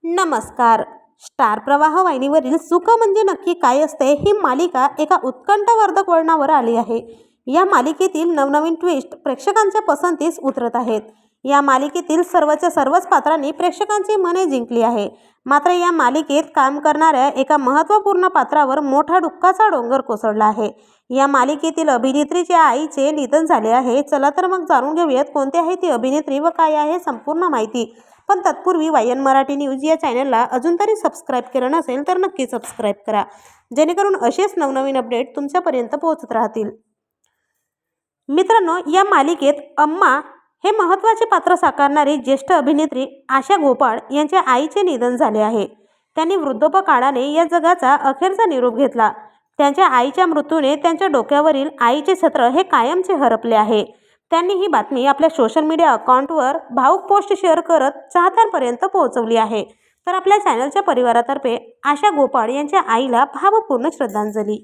नमस्कार. स्टार प्रवाह वाहिनीवरील सुख म्हणजे नक्की काय असते ही मालिका एका उत्कंठावर्धक वळणावर आली आहे. या मालिकेतील नवनवीन ट्विस्ट प्रेक्षकांच्या पसंतीस उतरत आहेत. या मालिकेतील सर्वच्या सर्वच पात्रांनी प्रेक्षकांची मने जिंकली आहे. मात्र या मालिकेत काम करणाऱ्या एका महत्त्वपूर्ण पात्रावर मोठा दुःखाचा डोंगर कोसळला आहे. या मालिकेतील अभिनेत्रीच्या आईचे निधन झाले आहे. चला तर मग जाणून घेऊयात कोणती आहे ती अभिनेत्री व काय आहे संपूर्ण माहिती. पण तत्पूर्वी वायन मराठी न्यूज या चॅनलला अजून तरी सबस्क्राईब केलं नसेल तर नक्की सबस्क्राईब करा, जेणेकरून असेच नवनवीन अपडेट तुमच्यापर्यंत पोहोचत राहतील. मित्रांनो, या मालिकेत अम्मा हे महत्त्वाचे पात्र साकारणारी ज्येष्ठ अभिनेत्री आशा गोपाळ यांच्या आईचे निधन झाले आहे. त्यांनी वृद्धापकाळाने या जगाचा अखेरचा निरोप घेतला. त्यांच्या आईच्या मृत्यूने त्यांच्या डोक्यावरील आईचे छत्र हे कायमचे हरपले आहे. त्यांनी ही बातमी आपल्या सोशल मीडिया अकाउंटवर भावूक पोस्ट शेअर करत चाहत्यांपर्यंत पोहोचवली आहे. तर आपल्या चॅनलच्या परिवारातर्फे आशा गोपाळ यांच्या आईला भावपूर्ण श्रद्धांजली.